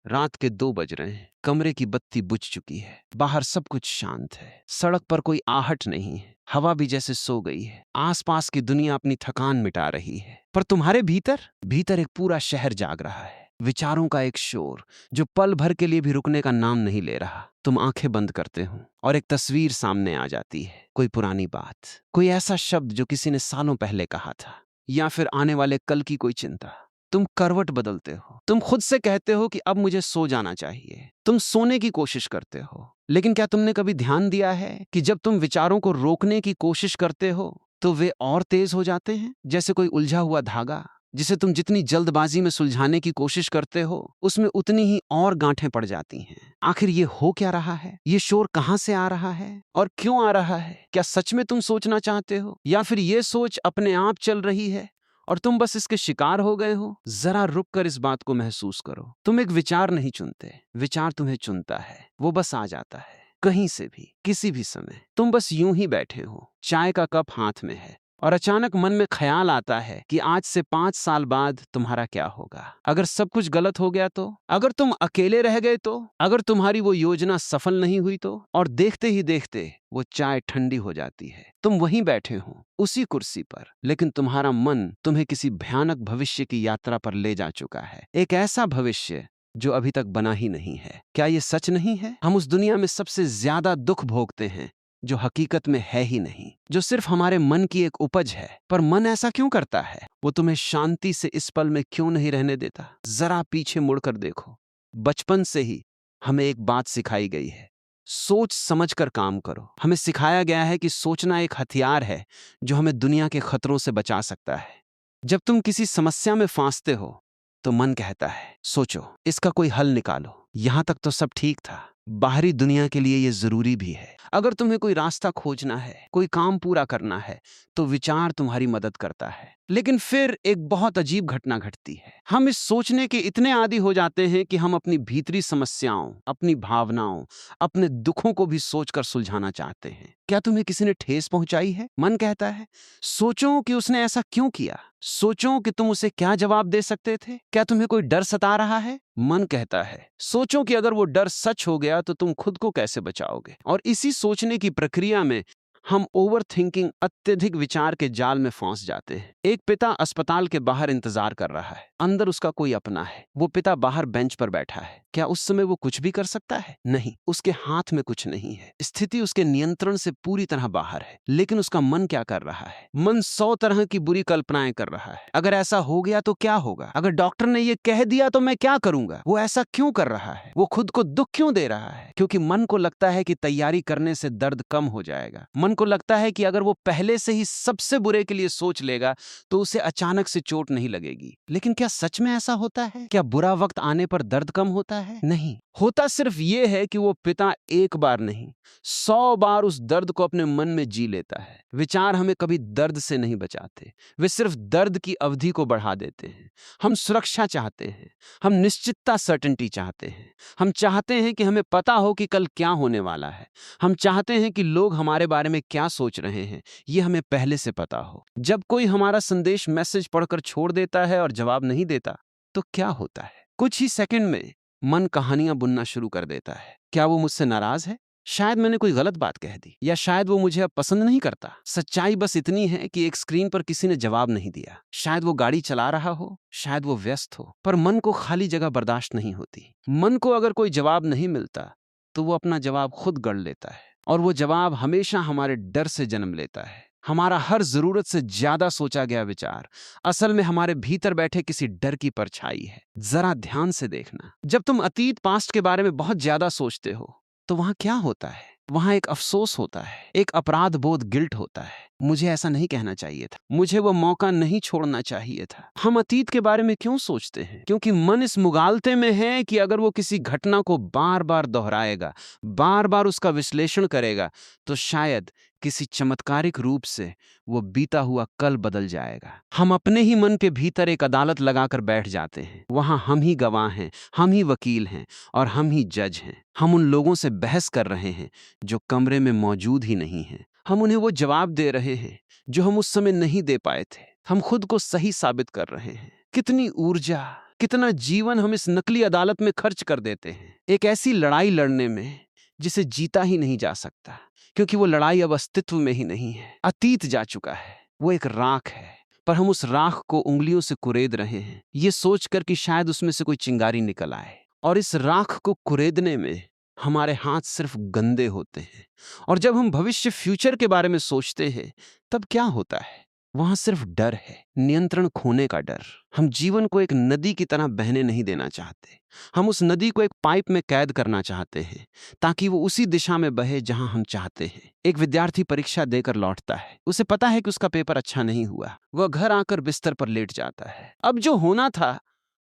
रात के 2 बज रहे हैं। कमरे की बत्ती बुझ चुकी है। बाहर सब कुछ शांत है। सड़क पर कोई आहट नहीं है। हवा भी जैसे सो गई है। आसपास की दुनिया अपनी थकान मिटा रही है। पर तुम्हारे भीतर भीतर एक पूरा शहर जाग रहा है। विचारों का एक शोर जो पल भर के लिए भी रुकने का नाम नहीं ले रहा। तुम आंखें बंद करते हो और एक तस्वीर सामने आ जाती है। कोई पुरानी बात, कोई ऐसा शब्द जो किसी ने सालों पहले कहा था, या फिर आने वाले कल की कोई चिंता। तुम करवट बदलते हो। तुम खुद से कहते हो कि अब मुझे सो जाना चाहिए। तुम सोने की कोशिश करते हो। लेकिन क्या तुमने कभी ध्यान दिया है कि जब तुम विचारों को रोकने की कोशिश करते हो तो वे और तेज हो जाते हैं, जैसे कोई उलझा हुआ धागा जिसे तुम जितनी जल्दबाजी में सुलझाने की कोशिश करते हो उसमें उतनी ही और गांठें पड़ जाती हैं। आखिर ये हो क्या रहा है? ये शोर कहां से आ रहा है और क्यों आ रहा है? क्या सच में तुम सोचना चाहते हो, या फिर ये सोच अपने आप चल रही है और तुम बस इसके शिकार हो गए हो? जरा रुक कर इस बात को महसूस करो। तुम एक विचार नहीं चुनते, विचार तुम्हें चुनता है। वो बस आ जाता है, कहीं से भी, किसी भी समय। तुम बस यूं ही बैठे हो, चाय का कप हाथ में है, और अचानक मन में ख्याल आता है कि आज से 5 साल बाद तुम्हारा क्या होगा। अगर सब कुछ गलत हो गया तो? अगर तुम अकेले रह गए तो? अगर तुम्हारी वो योजना सफल नहीं हुई तो? और देखते ही देखते वो चाय ठंडी हो जाती है। तुम वहीं बैठे हो, उसी कुर्सी पर, लेकिन तुम्हारा मन तुम्हें किसी भयानक भविष्य की यात्रा पर ले जा चुका है। एक ऐसा भविष्य जो अभी तक बना ही नहीं है। क्या ये सच नहीं है? हम उस दुनिया में सबसे ज्यादा दुख भोगते हैं जो हकीकत में है ही नहीं, जो सिर्फ हमारे मन की एक उपज है। पर मन ऐसा क्यों करता है? वो तुम्हें शांति से इस पल में क्यों नहीं रहने देता? जरा पीछे मुड़कर देखो। बचपन से ही हमें एक बात सिखाई गई है, सोच समझकर काम करो। हमें सिखाया गया है कि सोचना एक हथियार है जो हमें दुनिया के खतरों से बचा सकता है। जब तुम किसी समस्या में फंसते हो तो मन कहता है, सोचो, इसका कोई हल निकालो। यहां तक तो सब ठीक था, बाहरी दुनिया के लिए यह जरूरी भी है। अगर तुम्हें कोई रास्ता खोजना है, कोई काम पूरा करना है, तो विचार तुम्हारी मदद करता है। लेकिन फिर एक बहुत अजीब घटना घटती है। हम इस सोचने के इतने आदी हो जाते हैं कि हम अपनी भीतरी समस्याओं, अपनी भावनाओं, अपने दुखों को भी सोचकर सुलझाना चाहते हैं। क्या तुम्हें किसी ने ठेस पहुंचाई है? मन कहता है, सोचो कि उसने ऐसा क्यों किया। सोचो कि तुम उसे क्या जवाब दे सकते थे। क्या तुम्हें कोई डर सता रहा है? मन कहता है, सोचो कि अगर वो डर सच हो गया तो तुम खुद को कैसे बचाओगे। और इसी सोचने की प्रक्रिया में हम ओवर थिंकिंग, अत्यधिक विचार के जाल में फंस जाते हैं। एक पिता अस्पताल के बाहर इंतजार कर रहा है। अंदर उसका कोई अपना है। वो पिता बाहर बेंच पर बैठा है। क्या उस समय वो कुछ भी कर सकता है? नहीं, उसके हाथ में कुछ नहीं है। स्थिति उसके नियंत्रण से पूरी तरह बाहर है। लेकिन उसका मन क्या कर रहा है? मन 100 तरह की बुरी कल्पनाएं कर रहा है। अगर ऐसा हो गया तो क्या होगा? अगर डॉक्टर ने ये कह दिया तो मैं क्या करूंगा? वो ऐसा क्यों कर रहा है? वो खुद को दुख क्यों दे रहा है? क्योंकि मन को लगता है कि तैयारी करने से दर्द कम हो जाएगा। मन को लगता है कि अगर वो पहले से ही सबसे बुरे के लिए सोच लेगा तो उसे अचानक से चोट नहीं लगेगी। लेकिन क्या सच में ऐसा होता है? क्या बुरा वक्त आने पर दर्द कम होता है? नहीं, होता सिर्फ ये है कि वो पिता एक बार नहीं, 100 बार उस दर्द को अपने मन में जी लेता है। विचार हमें कभी दर्द से नहीं बचाते, वे सिर्फ दर्द की अवधि को बढ़ा देते हैं। हम सुरक्षा चाहते हैं, हम निश्चितता, सर्टेनिटी चाहते हैं। हम चाहते हैं कि हमें पता हो कि कल क्या होने वाला है। हम चाहते हैं कि लोग हमारे बारे में क्या सोच रहे हैं, ये हमें पहले से पता हो। जब कोई हमारा संदेश, मैसेज पढ़कर छोड़ देता है और जवाब नहीं देता, तो क्या होता है? कुछ ही सेकंड में मन कहानियां बुनना शुरू कर देता है। क्या वो मुझसे नाराज है? शायद मैंने कोई गलत बात कह दी, या शायद वो मुझे अब पसंद नहीं करता। सच्चाई बस इतनी है कि एक स्क्रीन पर किसी ने जवाब नहीं दिया। शायद वो गाड़ी चला रहा हो, शायद वो व्यस्त हो, पर मन को खाली जगह बर्दाश्त नहीं होती। मन को अगर कोई जवाब नहीं मिलता तो वो अपना जवाब खुद गढ़ लेता है, और वो जवाब हमेशा हमारे डर से जन्म लेता है। हमारा हर जरूरत से ज्यादा सोचा गया विचार असल में हमारे भीतर बैठे किसी डर की परछाई है। जरा ध्यान से देखना, जब तुम अतीत, पास्ट के बारे में बहुत ज्यादा सोचते हो तो वहां क्या होता है? वहां एक अफसोस होता है, एक अपराध बोध, गिल्ट होता है। मुझे ऐसा नहीं कहना चाहिए था, मुझे वो मौका नहीं छोड़ना चाहिए था। हम अतीत के बारे में क्यों सोचते हैं? क्योंकि मन इस मुगालते में है कि अगर वो किसी घटना को बार बार दोहराएगा, बार बार उसका विश्लेषण करेगा, तो शायद किसी चमत्कारिक रूप से वो बीता हुआ कल बदल जाएगा। हम अपने ही मन के भीतर एक अदालत लगाकर बैठ जाते हैं। वहां हम ही गवाह हैं, हम ही वकील हैं, और हम ही जज हैं। हम उन लोगों से बहस कर रहे हैं जो कमरे में मौजूद ही नहीं हैं। हम उन्हें वो जवाब दे रहे हैं जो हम उस समय नहीं दे पाए थे। हम खुद को सही साबित कर रहे हैं। कितनी ऊर्जा, कितना जीवन हम इस नकली अदालत में खर्च कर देते हैं, एक ऐसी लड़ाई लड़ने में जिसे जीता ही नहीं जा सकता, क्योंकि वो लड़ाई अब अस्तित्व में ही नहीं है, अतीत जा चुका है। वो एक राख है, पर हम उस राख को उंगलियों से कुरेद रहे हैं, ये सोचकर कि शायद उसमें से कोई चिंगारी निकल आए। और इस राख को कुरेदने में हमारे हाथ सिर्फ गंदे होते हैं। और जब हम भविष्य, फ्यूचर के बारे में सोचते हैं, तब क्या होता है? वहां सिर्फ डर है, नियंत्रण खोने का डर। हम जीवन को एक नदी की तरह बहने नहीं देना चाहते। हम उस नदी को एक पाइप में कैद करना चाहते हैं, ताकि वो उसी दिशा में बहे जहां हम चाहते हैं। एक विद्यार्थी परीक्षा देकर लौटता है, उसे पता है कि उसका पेपर अच्छा नहीं हुआ। वह घर आकर बिस्तर पर लेट जाता है। अब जो होना था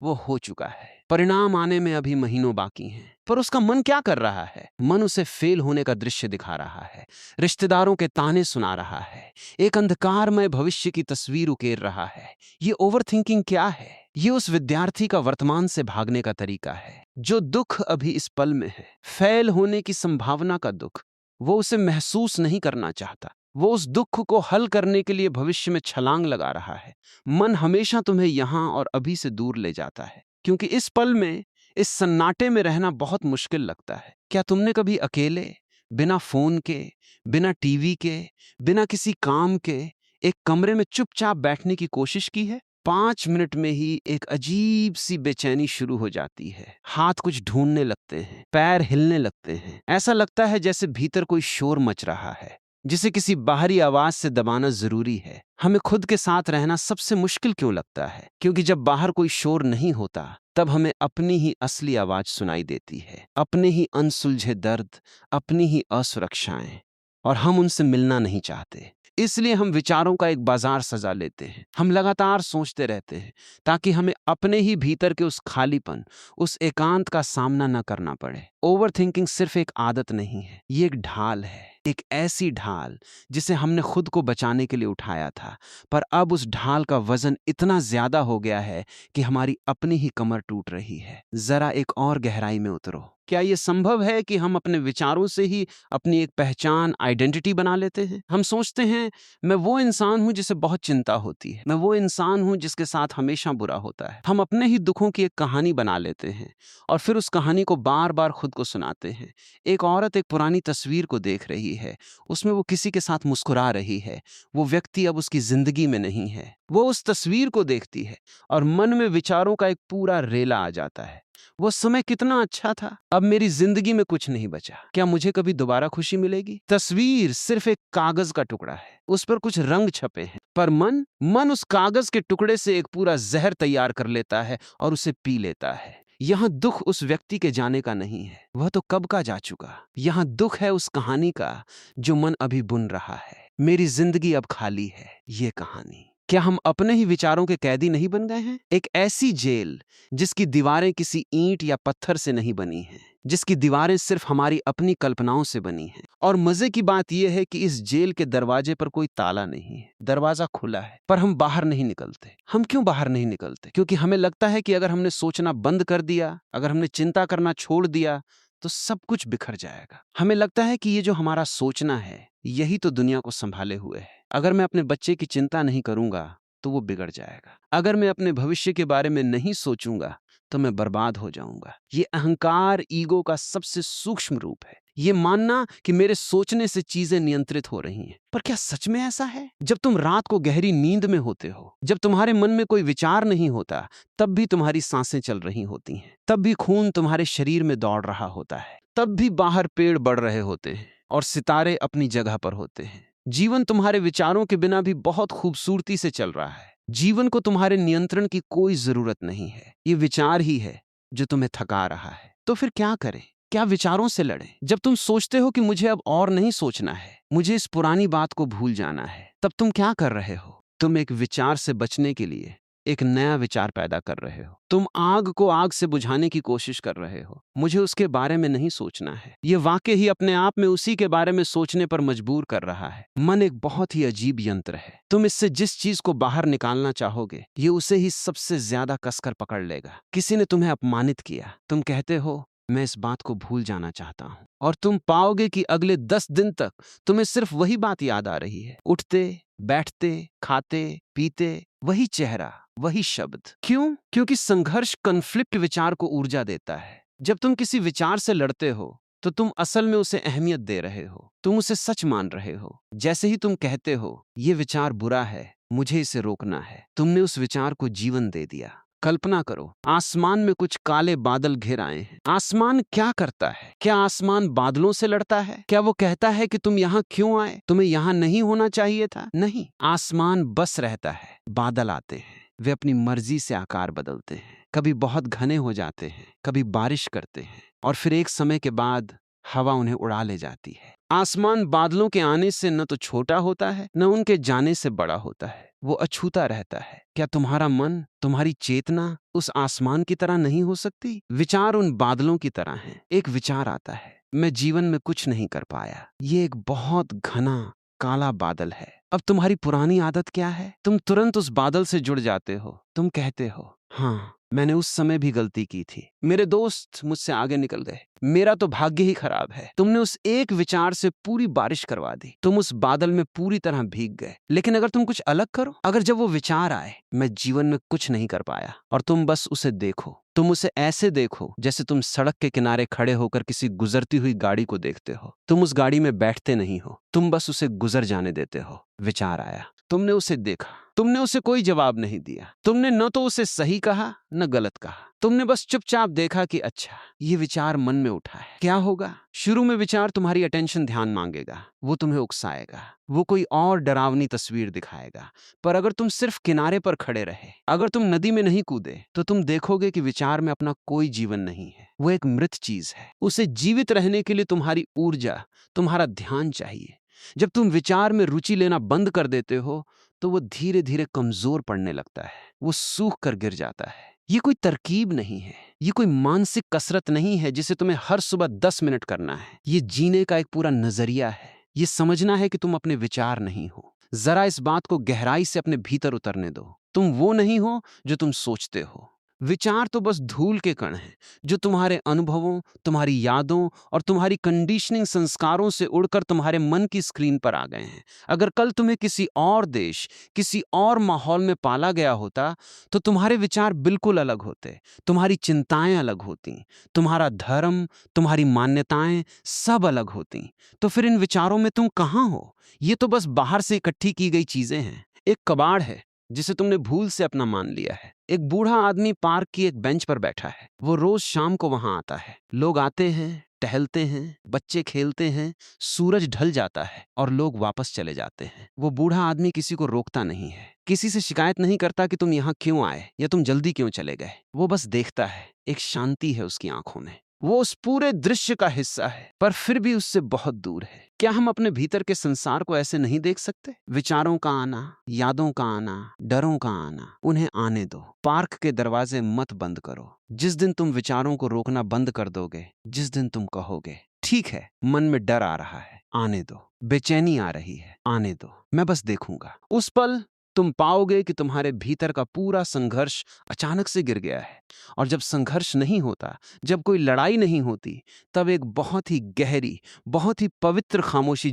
वो हो चुका है, परिणाम आने में अभी महीनों बाकी हैं। पर उसका मन क्या कर रहा है? मन उसे फेल होने का दृश्य दिखा रहा है, रिश्तेदारों के ताने सुना रहा है, एक अंधकारमय भविष्य की तस्वीर उकेर रहा है। ये ओवरथिंकिंग क्या है? ये उस विद्यार्थी का वर्तमान से भागने का तरीका है। जो दुख अभी इस पल में है, फेल होने की संभावना का दुख, वो उसे महसूस नहीं करना चाहता। वो उस दुख को हल करने के लिए भविष्य में छलांग लगा रहा है। मन हमेशा तुम्हें यहां और अभी से दूर ले जाता है, क्योंकि इस पल में, इस सन्नाटे में रहना बहुत मुश्किल लगता है। क्या तुमने कभी अकेले, बिना फोन के, बिना टीवी के, बिना किसी काम के, एक कमरे में चुपचाप बैठने की कोशिश की है? 5 मिनट में ही एक अजीब सी बेचैनी शुरू हो जाती है। हाथ कुछ ढूंढने लगते हैं, पैर हिलने लगते हैं। ऐसा लगता है जैसे भीतर कोई शोर मच रहा है, जिसे किसी बाहरी आवाज से दबाना जरूरी है। हमें खुद के साथ रहना सबसे मुश्किल क्यों लगता है? क्योंकि जब बाहर कोई शोर नहीं होता, तब हमें अपनी ही असली आवाज सुनाई देती है, अपने ही अनसुलझे दर्द, अपनी ही असुरक्षाएं, और हम उनसे मिलना नहीं चाहते। इसलिए हम विचारों का एक बाजार सजा लेते हैं। हम लगातार सोचते रहते हैं, ताकि हमें अपने ही भीतर के उस खालीपन, उस एकांत का सामना न करना पड़े। ओवरथिंकिंग सिर्फ एक आदत नहीं है, ये एक ढाल है, एक ऐसी ढाल जिसे हमने खुद को बचाने के लिए उठाया था, पर अब उस ढाल का वजन इतना ज्यादा हो गया है कि हमारी अपनी ही कमर टूट रही है। जरा एक और गहराई में उतरो। क्या यह संभव है कि हम अपने विचारों से ही अपनी एक पहचान, आइडेंटिटी बना लेते हैं? हम सोचते हैं, मैं वो इंसान हूं जिसे बहुत चिंता होती है, मैं वो इंसान हूं जिसके साथ हमेशा बुरा होता है। हम अपने ही दुखों की एक कहानी बना लेते हैं और फिर उस कहानी को बार बार खुद को सुनाते हैं। एक औरत एक पुरानी तस्वीर को देख रही है, उसमें वो किसी के साथ मुस्कुरा रही है। वो व्यक्ति अब उसकी जिंदगी में नहीं है। वो उस तस्वीर को देखती है और मन में विचारों का एक पूरा रेला आ जाता है। वो समय कितना अच्छा था, अब मेरी जिंदगी में कुछ नहीं बचा। क्या मुझे कभी दोबारा खुशी मिलेगी? तस्वीर सिर्फ एक कागज का टुकड़ा है, उस पर कुछ रंग छपे हैं, पर मन उस कागज के टुकड़े से एक पूरा जहर तैयार कर लेता है और उसे पी लेता है। यहां दुख उस व्यक्ति के जाने का नहीं है, वह तो कब का जा चुका। यहां दुख है उस कहानी का जो मन अभी बुन रहा है। मेरी जिंदगी अब खाली है, ये कहानी। क्या हम अपने ही विचारों के कैदी नहीं बन गए हैं? एक ऐसी जेल जिसकी दीवारें किसी ईंट या पत्थर से नहीं बनी हैं, जिसकी दीवारें सिर्फ हमारी अपनी कल्पनाओं से बनी हैं। और मजे की बात यह है कि इस जेल के दरवाजे पर कोई ताला नहीं है, दरवाजा खुला है, पर हम बाहर नहीं निकलते। हम क्यों बाहर नहीं निकलते? क्योंकि हमें लगता है कि अगर हमने सोचना बंद कर दिया, अगर हमने चिंता करना छोड़ दिया, तो सब कुछ बिखर जाएगा। हमें लगता है कि ये जो हमारा सोचना है, यही तो दुनिया को संभाले हुए है। अगर मैं अपने बच्चे की चिंता नहीं करूंगा तो वो बिगड़ जाएगा। अगर मैं अपने भविष्य के बारे में नहीं सोचूंगा तो मैं बर्बाद हो जाऊंगा। ये अहंकार, ईगो का सबसे सूक्ष्म रूप है। ये मानना कि मेरे सोचने से चीजें नियंत्रित हो रही हैं। पर क्या सच में ऐसा है? जब तुम रात को गहरी नींद में होते हो, जब तुम्हारे मन में कोई विचार नहीं होता, तब भी तुम्हारी सांसें चल रही होती हैं, तब भी खून तुम्हारे शरीर में दौड़ रहा होता है, तब भी बाहर पेड़ बढ़ रहे होते हैं और सितारे अपनी जगह पर होते हैं। जीवन तुम्हारे विचारों के बिना भी बहुत खूबसूरती से चल रहा है। जीवन को तुम्हारे नियंत्रण की कोई जरूरत नहीं है। ये विचार ही है जो तुम्हें थका रहा है। तो फिर क्या करें? क्या विचारों से लड़ें? जब तुम सोचते हो कि मुझे अब और नहीं सोचना है, मुझे इस पुरानी बात को भूल जाना है, तब तुम क्या कर रहे हो? तुम एक विचार से बचने के लिए एक नया विचार पैदा कर रहे हो। तुम आग को आग से बुझाने की कोशिश कर रहे हो। मुझे उसके बारे में नहीं सोचना है। यह वाक्य ही अपने आप में उसी के बारे में सोचने पर मजबूर कर रहा है। मन एक बहुत ही अजीब यंत्र है। तुम इससे जिस चीज को बाहर निकालना चाहोगे, ये उसे ही सबसे ज्यादा कसकर पकड़ लेगा। किसी ने तुम्हें अपमानित किया, तुम कहते हो मैं इस बात को भूल जाना चाहता हूं, और तुम पाओगे कि अगले 10 दिन तक तुम्हें सिर्फ वही बात याद आ रही है। उठते, बैठते, खाते, पीते, वही चेहरा, वही शब्द। क्यों? क्योंकि संघर्ष, कन्फ्लिक्ट विचार को ऊर्जा देता है। जब तुम किसी विचार से लड़ते हो तो तुम असल में उसे अहमियत दे रहे हो, तुम उसे सच मान रहे हो। जैसे ही तुम कहते हो ये विचार बुरा है, मुझे इसे रोकना है, तुमने उस विचार को जीवन दे दिया। कल्पना करो, आसमान में कुछ काले बादल घिर आए हैं। आसमान क्या करता है? क्या आसमान बादलों से लड़ता है? क्या वो कहता है कि तुम यहाँ क्यों आए, तुम्हें यहाँ नहीं होना चाहिए था? नहीं, आसमान बस रहता है। बादल आते हैं, वे अपनी मर्जी से आकार बदलते हैं, कभी बहुत घने हो जाते हैं, कभी बारिश करते हैं, और फिर एक समय के बाद हवा उन्हें उड़ा ले जाती है। आसमान बादलों के आने से न तो छोटा होता है, न उनके जाने से बड़ा होता है, वो अछूता रहता है। क्या तुम्हारा मन, तुम्हारी चेतना उस आसमान की तरह नहीं हो सकती? विचार उन बादलों की तरह हैं। एक विचार आता है, मैं जीवन में कुछ नहीं कर पाया, ये एक बहुत घना काला बादल है। अब तुम्हारी पुरानी आदत क्या है? तुम तुरंत उस बादल से जुड़ जाते हो। तुम कहते हो, हाँ, मैंने उस समय भी गलती की थी, मेरे दोस्त मुझसे आगे निकल गए, मेरा तो भाग्य ही खराब है। तुमने उस एक विचार से पूरी बारिश करवा दी, तुम उस बादल में पूरी तरह भीग गए। लेकिन अगर तुम कुछ अलग करो, अगर जब वो विचार आए, मैं जीवन में कुछ नहीं कर पाया, और तुम बस उसे देखो, तुम उसे ऐसे देखो जैसे तुम सड़क के किनारे खड़े होकर किसी गुजरती हुई गाड़ी को देखते हो। तुम उस गाड़ी में बैठते नहीं हो, तुम बस उसे गुजर जाने देते हो। विचार आया, तुमने उसे देखा, तुमने उसे कोई जवाब नहीं दिया, तुमने न तो उसे सही कहा न गलत कहा, तुमने बस चुपचाप देखा कि अच्छा, ये विचार मन में उठा है, क्या होगा? शुरू में विचार तुम्हारी अटेंशन, ध्यान मांगेगा, वो तुम्हें उकसाएगा, वो कोई और डरावनी तस्वीर दिखाएगा। पर अगर तुम सिर्फ किनारे पर खड़े रहे, अगर तुम नदी में नहीं कूदे, तो तुम देखोगे कि विचार में अपना कोई जीवन नहीं है, वो एक मृत चीज है। उसे जीवित रहने के लिए तुम्हारी ऊर्जा, तुम्हारा ध्यान चाहिए। जब तुम विचार में रुचि लेना बंद कर देते हो तो वो धीरे धीरे कमजोर पड़ने लगता है, वो सूख कर गिर जाता है। ये कोई तरकीब नहीं है, ये कोई मानसिक कसरत नहीं है जिसे तुम्हें हर सुबह 10 मिनट करना है। ये जीने का एक पूरा नजरिया है। ये समझना है कि तुम अपने विचार नहीं हो। जरा इस बात को गहराई से अपने भीतर उतरने दो। तुम वो नहीं हो जो तुम सोचते हो। विचार तो बस धूल के कण हैं जो तुम्हारे अनुभवों, तुम्हारी यादों और तुम्हारी कंडीशनिंग संस्कारों से उड़कर तुम्हारे मन की स्क्रीन पर आ गए हैं। अगर कल तुम्हें किसी और देश, किसी और माहौल में पाला गया होता तो तुम्हारे विचार बिल्कुल अलग होते, तुम्हारी चिंताएं अलग होती, तुम्हारा धर्म, तुम्हारी मान्यताएं सब अलग होती। तो फिर इन विचारों में तुम कहाँ हो? ये तो बस बाहर से इकट्ठी की गई चीजें हैं। एक कबाड़ है जिसे तुमने भूल से अपना मान लिया है। एक बूढ़ा आदमी पार्क की एक बेंच पर बैठा है। वो रोज शाम को वहां आता है। लोग आते हैं, टहलते हैं, बच्चे खेलते हैं, सूरज ढल जाता है और लोग वापस चले जाते हैं। वो बूढ़ा आदमी किसी को रोकता नहीं है, किसी से शिकायत नहीं करता कि तुम यहाँ क्यों आए या तुम जल्दी क्यों चले गए। वो बस देखता है। एक शांति है उसकी आंखों में। वो उस पूरे दृश्य का हिस्सा है, पर फिर भी उससे बहुत दूर है। क्या हम अपने भीतर के संसार को ऐसे नहीं देख सकते? विचारों का आना, यादों का आना, डरों का आना, उन्हें आने दो। पार्क के दरवाजे मत बंद करो। जिस दिन तुम विचारों को रोकना बंद कर दोगे, जिस दिन तुम कहोगे ठीक है, मन में डर आ रहा है, आने दो, बेचैनी आ रही है, आने दो, मैं बस देखूंगा, उस पल तुम पाओगे कि तुम्हारे भीतर का पूरा संघर्ष अचानक से गिर गया है। और जब संघर्ष नहीं होता, जब कोई लड़ाई नहीं होती, तब एक बहुत ही गहरी, बहुत ही पवित्र खामोशी